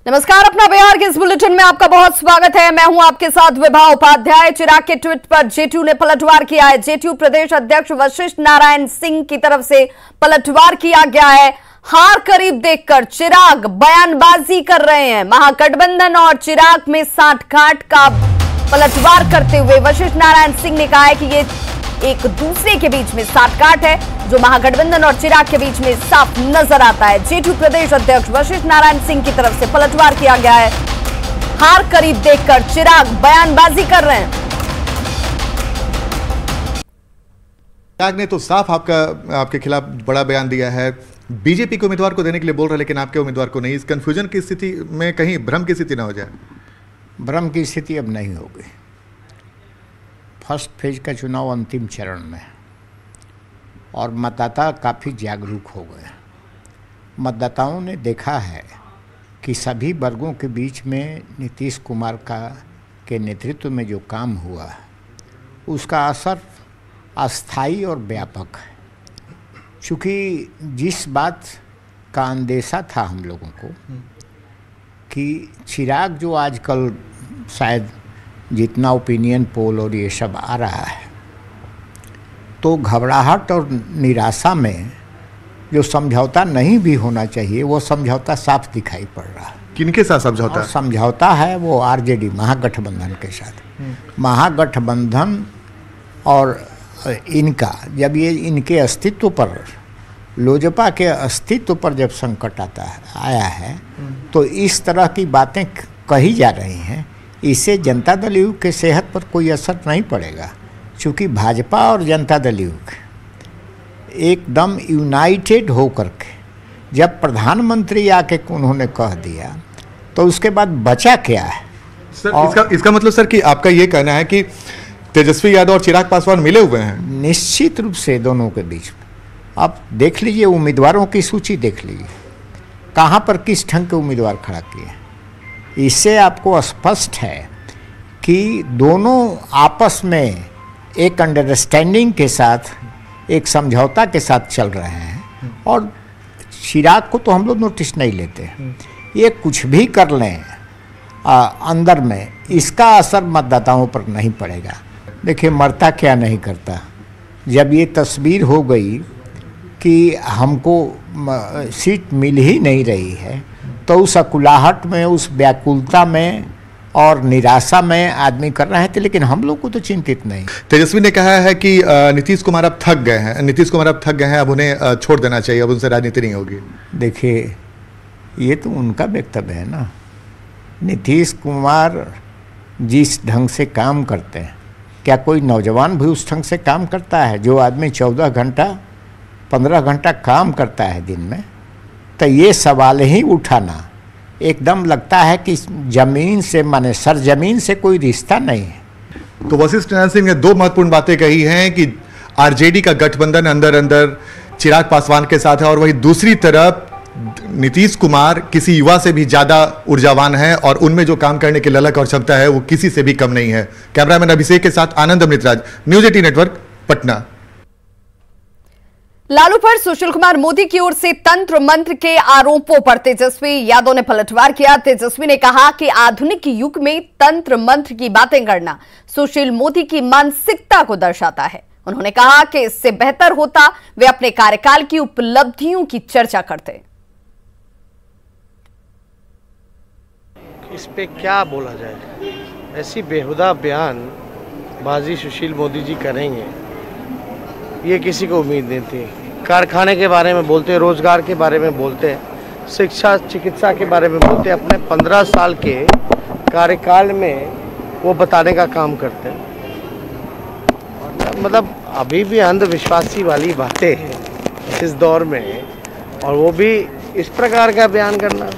नमस्कार, अपना बिहार के इस बुलेटिन में आपका बहुत स्वागत है। मैं हूं आपके साथ विभा उपाध्याय। चिराग के ट्वीट पर जेटीयू ने पलटवार किया है। जेटीयू प्रदेश अध्यक्ष वशिष्ठ नारायण सिंह की तरफ से पलटवार किया गया है। हार करीब देखकर चिराग बयानबाजी कर रहे हैं। महागठबंधन और चिराग में सांठगांठ का पलटवार करते हुए वशिष्ठ नारायण सिंह ने कहा है कि ये एक दूसरे के बीच में सांठगांठ है जो महागठबंधन और चिराग के बीच में साफ नजर आता है। जेटीयू प्रदेश अध्यक्ष वशिष्ठ नारायण सिंह की तरफ से पलटवार किया गया है। हार करीब देखकर चिराग बयानबाजी कर रहे हैं। चिराग ने तो साफ आपके खिलाफ बड़ा बयान दिया है। बीजेपी के उम्मीदवार को देने के लिए बोल रहे हैं, लेकिन आपके उम्मीदवार को नहीं। इस कंफ्यूजन की स्थिति में कहीं भ्रम की स्थिति ना हो जाए। भ्रम की स्थिति अब नहीं होगी। फर्स्ट फेज का चुनाव अंतिम चरण में और मतदाता काफ़ी जागरूक हो गए। मतदाताओं ने देखा है कि सभी वर्गों के बीच में नीतीश कुमार के नेतृत्व में जो काम हुआ उसका असर अस्थायी और व्यापक है। चूँकि जिस बात का अंदेशा था हम लोगों को कि चिराग जो आजकल शायद जितना ओपिनियन पोल और ये सब आ रहा है, तो घबराहट और निराशा में जो समझौता नहीं भी होना चाहिए वो समझौता साफ दिखाई पड़ रहा है। किनके साथ समझौता? समझौता है वो आरजेडी महागठबंधन के साथ। महागठबंधन और इनका जब ये इनके अस्तित्व पर, लोजपा के अस्तित्व पर जब संकट आया है तो इस तरह की बातें कही जा रही हैं। इससे जनता दल यू के सेहत पर कोई असर नहीं पड़ेगा, क्योंकि भाजपा और जनता दल यू एकदम यूनाइटेड होकर के जब प्रधानमंत्री आके उन्होंने कह दिया तो उसके बाद बचा क्या है सर? इसका मतलब सर कि आपका ये कहना है कि तेजस्वी यादव और चिराग पासवान मिले हुए हैं? निश्चित रूप से दोनों के बीच में। आप देख लीजिए, उम्मीदवारों की सूची देख लीजिए, कहाँ पर किस ढंग के उम्मीदवार खड़ा किए। इससे आपको स्पष्ट है कि दोनों आपस में एक अंडरस्टैंडिंग के साथ, एक समझौता के साथ चल रहे हैं। और चिराग को तो हम लोग नोटिस नहीं लेते, ये कुछ भी कर लें अंदर में, इसका असर मतदाताओं पर नहीं पड़ेगा। देखिए, मरता क्या नहीं करता। जब ये तस्वीर हो गई कि हमको सीट मिल ही नहीं रही है तो उस अकुलाहट में, उस व्याकुलता में और निराशा में आदमी कर रहे थे, लेकिन हम लोग को तो चिंतित नहीं। तेजस्वी ने कहा है कि नीतीश कुमार अब थक गए हैं, अब उन्हें छोड़ देना चाहिए, अब उनसे राजनीति नहीं होगी। देखिए, ये तो उनका वक्तव्य है ना। नीतीश कुमार जिस ढंग से काम करते हैं, क्या कोई नौजवान भी उस ढंग से काम करता है? जो आदमी 14 घंटा 15 घंटा काम करता है दिन में, तो ये सवाल ही उठाना एकदम लगता है कि जमीन से, माने सरजमीन से कोई रिश्ता नहीं है। तो वशिष्ठ नारायण सिंह ने दो महत्वपूर्ण बातें कही हैं कि आरजेडी का गठबंधन अंदर अंदर चिराग पासवान के साथ है और वही दूसरी तरफ नीतीश कुमार किसी युवा से भी ज्यादा ऊर्जावान है और उनमें जो काम करने की ललक और क्षमता है वो किसी से भी कम नहीं है। कैमरामैन अभिषेक के साथ आनंद अमृतराज, न्यूज 18 नेटवर्क, पटना। लालू पर सुशील कुमार मोदी की ओर से तंत्र मंत्र के आरोपों पर तेजस्वी यादव ने पलटवार किया। तेजस्वी ने कहा कि आधुनिक युग में तंत्र मंत्र की बातें करना सुशील मोदी की मानसिकता को दर्शाता है। उन्होंने कहा कि इससे बेहतर होता वे अपने कार्यकाल की उपलब्धियों की चर्चा करते। इस पे क्या बोला जाए? ऐसी बेहुदा बयानबाजी सुशील मोदी जी करेंगे, ये किसी को उम्मीद नहीं थी। कारखाने के बारे में बोलते, रोजगार के बारे में बोलते, शिक्षा चिकित्सा के बारे में बोलते, अपने 15 साल के कार्यकाल में वो बताने का काम करते हैं। मतलब अभी भी अंधविश्वासी वाली बातें हैं इस दौर में, और वो भी इस प्रकार का बयान करना।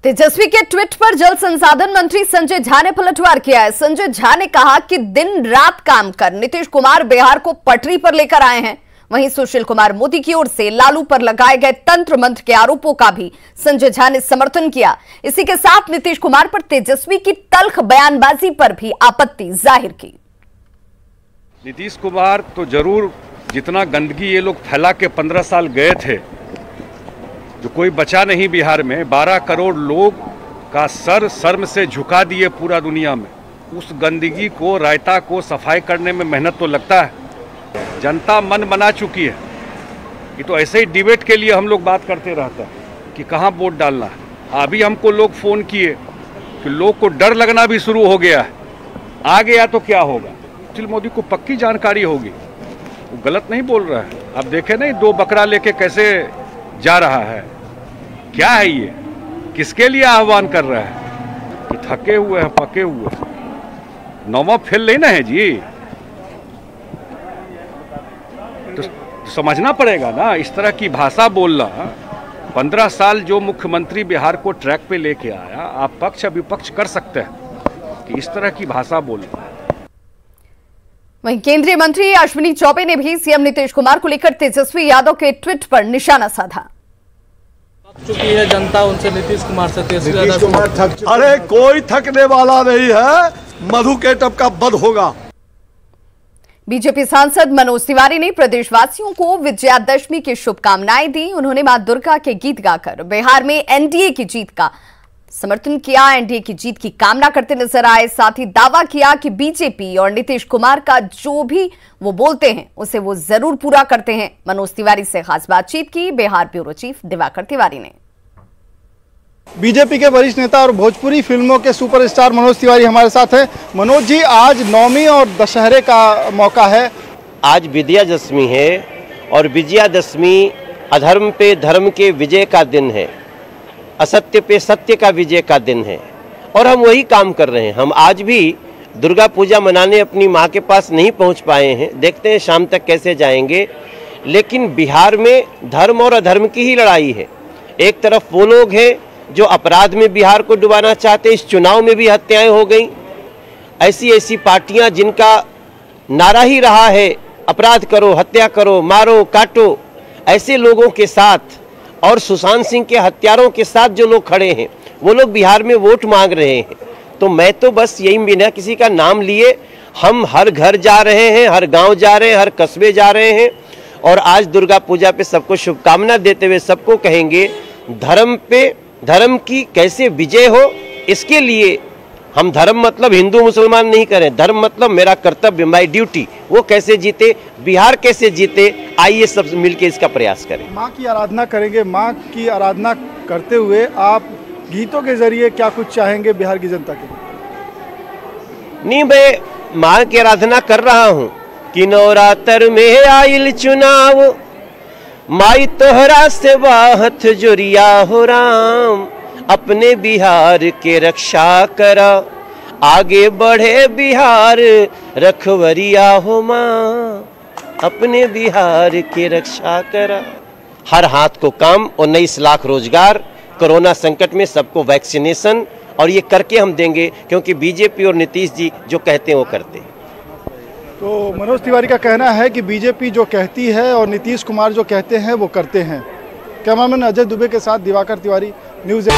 तेजस्वी के ट्वीट पर जल संसाधन मंत्री संजय झा ने पलटवार किया है। संजय झा ने कहा कि दिन रात काम कर नीतीश कुमार बिहार को पटरी पर लेकर आए हैं। वहीं सुशील कुमार मोदी की ओर से लालू पर लगाए गए तंत्र मंत्र के आरोपों का भी संजय झा ने समर्थन किया। इसी के साथ नीतीश कुमार पर तेजस्वी की तल्ख बयानबाजी पर भी आपत्ति जाहिर की। नीतीश कुमार तो जरूर, जितना गंदगी ये लोग फैला के 15 साल गए थे, जो कोई बचा नहीं बिहार में, 12 करोड़ लोग का सर शर्म से झुका दिए पूरा दुनिया में। उस गंदगी को, रायता को सफाई करने में मेहनत तो लगता है। जनता मन बना चुकी है। ये तो ऐसे ही डिबेट के लिए हम लोग बात करते रहते हैं कि कहाँ वोट डालना है। अभी हमको लोग फ़ोन किए कि लोग को डर लगना भी शुरू हो गया है, आ गया तो क्या होगा। सुशील मोदी को पक्की जानकारी होगी, वो गलत नहीं बोल रहा है। अब देखे नहीं 2 बकरा लेके कैसे जा रहा है। क्या है ये, किसके लिए आह्वान कर रहा है कि थके हुए हैं, पके हुए हैं। 9वां फेल नहीं ना है जी, तो समझना पड़ेगा ना। इस तरह की भाषा बोलना, 15 साल जो मुख्यमंत्री बिहार को ट्रैक पे लेके आया, आप पक्ष विपक्ष कर सकते हैं कि इस तरह की भाषा बोलना। वहीं केंद्रीय मंत्री अश्विनी चौबे ने भी सीएम नीतीश कुमार को लेकर तेजस्वी यादव के ट्वीट पर निशाना साधा। चुकी है जनता उनसे, नीतीश कुमार से तेजस्वी यादव। अरे कोई थकने वाला नहीं है, मधु के टप का बध होगा। बीजेपी सांसद मनोज तिवारी ने प्रदेशवासियों को विजयादशमी की शुभकामनाएं दी। उन्होंने मां दुर्गा के गीत गाकर बिहार में एनडीए की जीत का समर्थन किया, एनडीए की जीत की कामना करते नजर आए। साथ ही दावा किया कि बीजेपी और नीतीश कुमार का जो भी वो बोलते हैं उसे वो जरूर पूरा करते हैं। मनोज तिवारी से खास बातचीत की बिहार ब्यूरो चीफ दिवाकर तिवारी ने। बीजेपी के वरिष्ठ नेता और भोजपुरी फिल्मों के सुपरस्टार मनोज तिवारी हमारे साथ हैं। मनोज जी, आज नवमी और दशहरे का मौका है। आज विजयादशमी है और विजयादशमी अधर्म पे धर्म के विजय का दिन है, असत्य पे सत्य का विजय का दिन है और हम वही काम कर रहे हैं। हम आज भी दुर्गा पूजा मनाने अपनी माँ के पास नहीं पहुँच पाए हैं, देखते हैं शाम तक कैसे जाएंगे। लेकिन बिहार में धर्म और अधर्म की ही लड़ाई है। एक तरफ वो लोग हैं जो अपराध में बिहार को डुबाना चाहते, इस चुनाव में भी हत्याएं हो गई। ऐसी ऐसी पार्टियां जिनका नारा ही रहा है अपराध करो, हत्या करो, मारो, काटो, ऐसे लोगों के साथ और सुशांत सिंह के हत्यारों के साथ जो लोग खड़े हैं वो लोग बिहार में वोट मांग रहे हैं। तो मैं तो बस यही, बिना किसी का नाम लिए हम हर घर जा रहे हैं, हर गांव जा रहे हैं, हर कस्बे जा रहे हैं और आज दुर्गा पूजा पे सबको शुभकामना देते हुए सबको कहेंगे धर्म की कैसे विजय हो। इसके लिए हम धर्म मतलब हिंदू मुसलमान नहीं करें, धर्म मतलब मेरा कर्तव्य, माई ड्यूटी, वो कैसे जीते, बिहार कैसे जीते, आइए सब मिलके इसका प्रयास करें। माँ की आराधना करेंगे, माँ की आराधना करते हुए आप गीतों के जरिए क्या कुछ चाहेंगे बिहार की जनता के? नहीं, मैं माँ की आराधना कर रहा हूँ कि नवरात्र में आइल चुनाव, माई तोहरा से बाहत जोरिया हो राम, अपने बिहार के रक्षा करा, आगे बढ़े बिहार रखवरिया हो माँ, अपने बिहार के रक्षा करा। हर हाथ को काम और 19 लाख रोजगार, कोरोना संकट में सबको वैक्सीनेशन, और ये करके हम देंगे क्योंकि बीजेपी और नीतीश जी जो कहते हैं वो करते हैं। तो मनोज तिवारी का कहना है कि बीजेपी जो कहती है और नीतीश कुमार जो कहते हैं वो करते हैं। कैमरामैन अजय दुबे के साथ दिवाकर तिवारी, न्यूज़।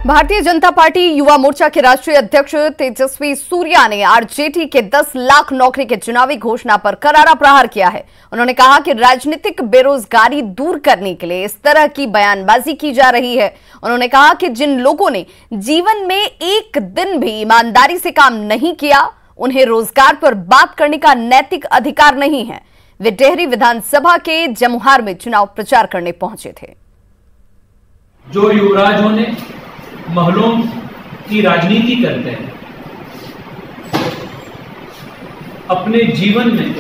भारतीय जनता पार्टी युवा मोर्चा के राष्ट्रीय अध्यक्ष तेजस्वी सूर्या ने आरजेडी के 10 लाख नौकरी के चुनावी घोषणा पर करारा प्रहार किया है। उन्होंने कहा कि राजनीतिक बेरोजगारी दूर करने के लिए इस तरह की बयानबाजी की जा रही है। उन्होंने कहा कि जिन लोगों ने जीवन में एक दिन भी ईमानदारी से काम नहीं किया, उन्हें रोजगार पर बात करने का नैतिक अधिकार नहीं है। वे डेहरी विधानसभा के जमुहार में चुनाव प्रचार करने पहुंचे थे। जो युवराजों ने महलों की राजनीति करते हैं, अपने जीवन में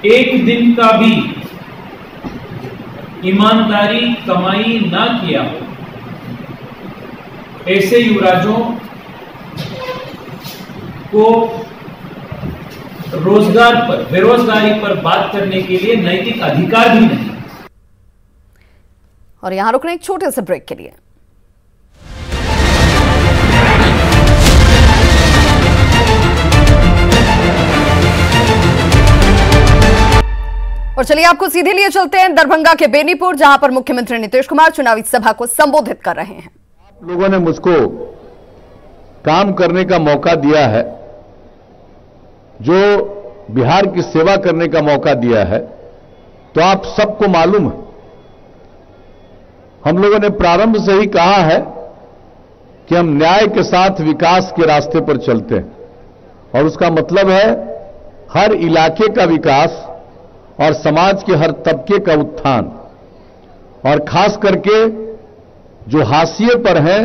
एक दिन का भी ईमानदारी कमाई ना किया हो, ऐसे युवराजों को रोजगार पर, बेरोजगारी पर बात करने के लिए नैतिक अधिकार भी नहीं। और यहां रुकने एक छोटे से ब्रेक के लिए। और चलिए आपको सीधे लिए चलते हैं दरभंगा के बेनीपुर, जहां पर मुख्यमंत्री नीतीश कुमार चुनावी सभा को संबोधित कर रहे हैं। आप लोगों ने मुझको काम करने का मौका दिया है, जो बिहार की सेवा करने का मौका दिया है, तो आप सबको मालूम है हम लोगों ने प्रारंभ से ही कहा है कि हम न्याय के साथ विकास के रास्ते पर चलते हैं, और उसका मतलब है हर इलाके का विकास और समाज के हर तबके का उत्थान, और खास करके जो हाशिए पर हैं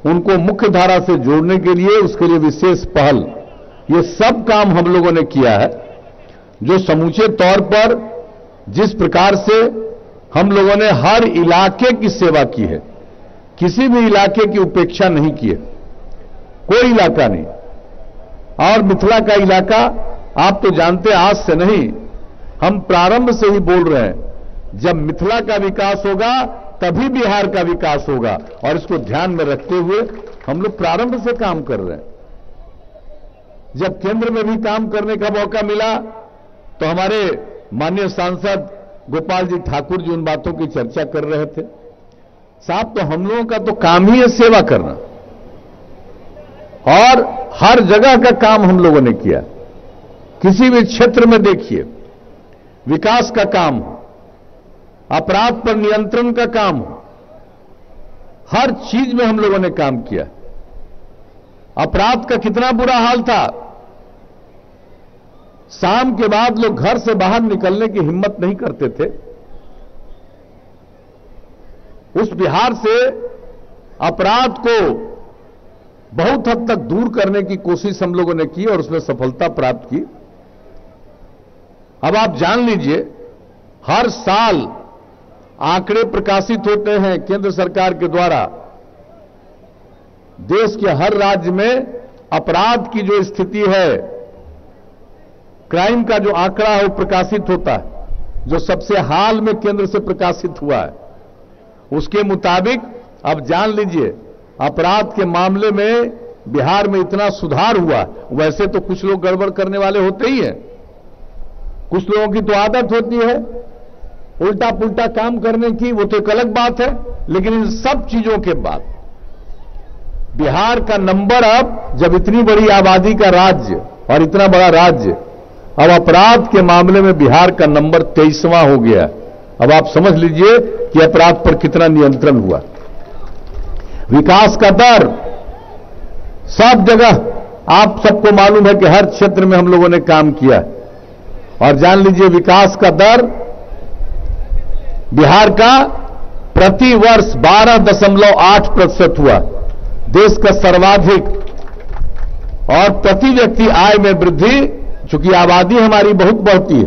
उनको मुख्य धारा से जोड़ने के लिए उसके लिए विशेष पहल, ये सब काम हम लोगों ने किया है। जो समूचे तौर पर जिस प्रकार से हम लोगों ने हर इलाके की सेवा की है, किसी भी इलाके की उपेक्षा नहीं की है, कोई इलाका नहीं। और मिथिला का इलाका आप तो जानते हैं, आज से नहीं, हम प्रारंभ से ही बोल रहे हैं, जब मिथिला का विकास होगा तभी बिहार का विकास होगा, और इसको ध्यान में रखते हुए हम लोग प्रारंभ से काम कर रहे हैं। जब केंद्र में भी काम करने का मौका मिला तो हमारे माननीय सांसद गोपाल जी ठाकुर जी उन बातों की चर्चा कर रहे थे। साहब, तो हम लोगों का तो काम ही है सेवा करना, और हर जगह का काम हम लोगों ने किया। किसी भी क्षेत्र में देखिए, विकास का काम हो, अपराध पर नियंत्रण का काम हो, हर चीज में हम लोगों ने काम किया। अपराध का कितना बुरा हाल था, शाम के बाद लोग घर से बाहर निकलने की हिम्मत नहीं करते थे। उस बिहार से अपराध को बहुत हद तक दूर करने की कोशिश हम लोगों ने की और उसमें सफलता प्राप्त की। अब आप जान लीजिए, हर साल आंकड़े प्रकाशित होते हैं केंद्र सरकार के द्वारा। देश के हर राज्य में अपराध की जो स्थिति है, क्राइम का जो आंकड़ा है वो प्रकाशित होता है, जो सबसे हाल में केंद्र से प्रकाशित हुआ है। उसके मुताबिक अब जान लीजिए, अपराध के मामले में बिहार में इतना सुधार हुआ। वैसे तो कुछ लोग गड़बड़ करने वाले होते ही हैं, कुछ लोगों की तो आदत होती है उल्टा पुल्टा काम करने की, वो तो एक अलग बात है। लेकिन इन सब चीजों के बाद बिहार का नंबर, अब जब इतनी बड़ी आबादी का राज्य और इतना बड़ा राज्य, अब अपराध के मामले में बिहार का नंबर 23वां हो गया। अब आप समझ लीजिए कि अपराध पर कितना नियंत्रण हुआ। विकास का दर सब जगह, आप सबको मालूम है कि हर क्षेत्र में हम लोगों ने काम किया, और जान लीजिए विकास का दर बिहार का प्रति वर्ष 12.8% हुआ, देश का सर्वाधिक। और प्रति व्यक्ति आय में वृद्धि, चूंकि आबादी हमारी बहुत बढ़ती है,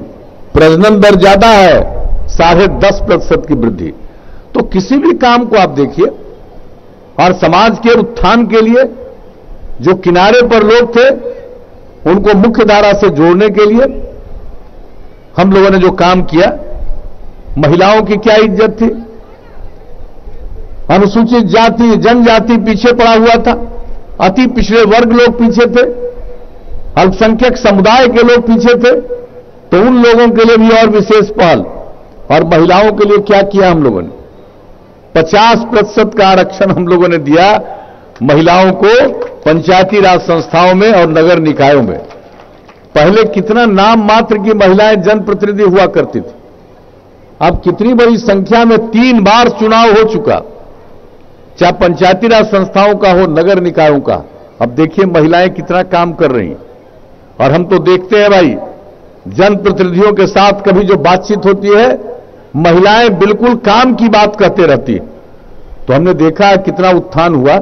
प्रजनन दर ज्यादा है, 10.5% की वृद्धि। तो किसी भी काम को आप देखिए, और समाज के उत्थान के लिए जो किनारे पर लोग थे उनको मुख्य धारा से जोड़ने के लिए हम लोगों ने जो काम किया। महिलाओं की क्या इज्जत थी, अनुसूचित जाति जनजाति पीछे पड़ा हुआ था, अति पिछड़े वर्ग लोग पीछे थे, अल्पसंख्यक समुदाय के लोग पीछे थे, तो उन लोगों के लिए भी और विशेष पहल। और महिलाओं के लिए क्या किया हम लोगों ने, 50% का आरक्षण हम लोगों ने दिया महिलाओं को पंचायती राज संस्थाओं में और नगर निकायों में। पहले कितना नाम मात्र की महिलाएं जनप्रतिनिधि हुआ करती थी, अब कितनी बड़ी संख्या में 3 बार चुनाव हो चुका, चाहे पंचायती राज संस्थाओं का हो, नगर निकायों का। अब देखिए महिलाएं कितना काम कर रही हैं। और हम तो देखते हैं भाई, जनप्रतिनिधियों के साथ कभी जो बातचीत होती है, महिलाएं बिल्कुल काम की बात कहते रहती है। तो हमने देखा है कितना उत्थान हुआ।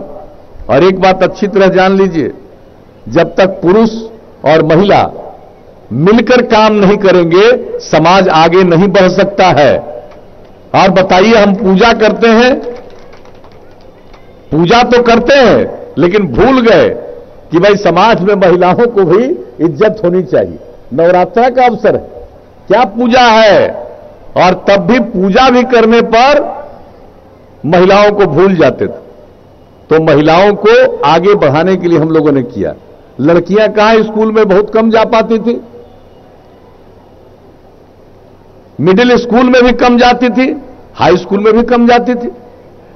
और एक बात अच्छी तरह जान लीजिए, जब तक पुरुष और महिला मिलकर काम नहीं करेंगे, समाज आगे नहीं बढ़ सकता है। और बताइए, हम पूजा करते हैं, पूजा तो करते हैं, लेकिन भूल गए कि भाई समाज में महिलाओं को भी इज्जत होनी चाहिए। नवरात्रा का अवसर है, क्या पूजा है, और तब भी पूजा भी करने पर महिलाओं को भूल जाते थे। तो महिलाओं को आगे बढ़ाने के लिए हम लोगों ने किया। लड़कियां कहां स्कूल में बहुत कम जा पाती थी, मिडिल स्कूल में भी कम जाती थी, हाई स्कूल में भी कम जाती थी।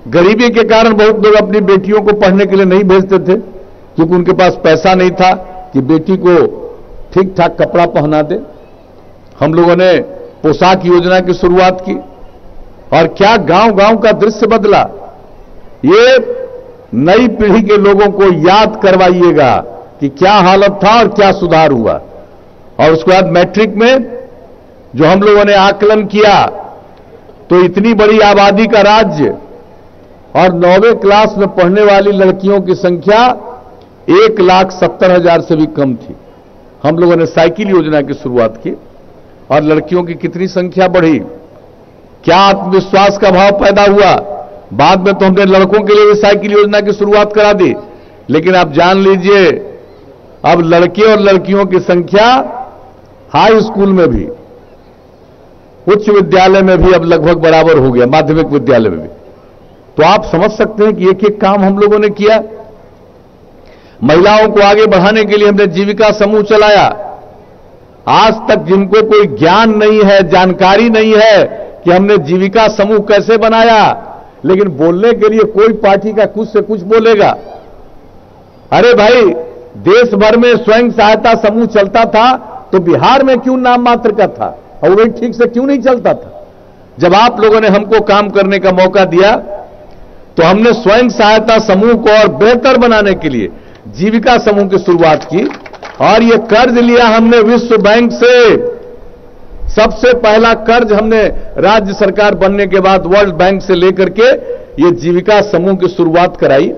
गरीबी के कारण बहुत लोग अपनी बेटियों को पढ़ने के लिए नहीं भेजते थे, क्योंकि उनके पास पैसा नहीं था कि बेटी को ठीक ठाक कपड़ा पहना दे। हम लोगों ने पोशाक योजना की शुरुआत की, और क्या गांव-गांव का दृश्य बदला। ये नई पीढ़ी के लोगों को याद करवाइएगा कि क्या हालत था और क्या सुधार हुआ। और उसके बाद मैट्रिक में जो हम लोगों ने आकलन किया तो इतनी बड़ी आबादी का राज्य और 9वीं क्लास में पढ़ने वाली लड़कियों की संख्या 1,70,000 से भी कम थी। हम लोगों ने साइकिल योजना की शुरुआत की और लड़कियों की कितनी संख्या बढ़ी, क्या आत्मविश्वास का भाव पैदा हुआ। बाद में तो हमने लड़कों के लिए भी साइकिल योजना की शुरुआत करा दी, लेकिन आप जान लीजिए अब लड़के और लड़कियों की संख्या हाई स्कूल में भी, उच्च विद्यालय में भी अब लगभग बराबर हो गया, माध्यमिक विद्यालय में भी। तो आप समझ सकते हैं कि एक एक काम हम लोगों ने किया। महिलाओं को आगे बढ़ाने के लिए हमने जीविका समूह चलाया। आज तक जिनको कोई ज्ञान नहीं है, जानकारी नहीं है कि हमने जीविका समूह कैसे बनाया, लेकिन बोलने के लिए कोई पार्टी का कुछ से कुछ बोलेगा। अरे भाई, देश भर में स्वयं सहायता समूह चलता था तो बिहार में क्यों नाम मात्र का था और वही ठीक से क्यों नहीं चलता था। जब आप लोगों ने हमको काम करने का मौका दिया तो हमने स्वयं सहायता समूह को और बेहतर बनाने के लिए जीविका समूह की शुरुआत की और ये कर्ज लिया हमने विश्व बैंक से। सबसे पहला कर्ज हमने राज्य सरकार बनने के बाद वर्ल्ड बैंक से लेकर के ये जीविका समूह की शुरुआत कराई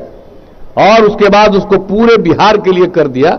और उसके बाद उसको पूरे बिहार के लिए कर दिया।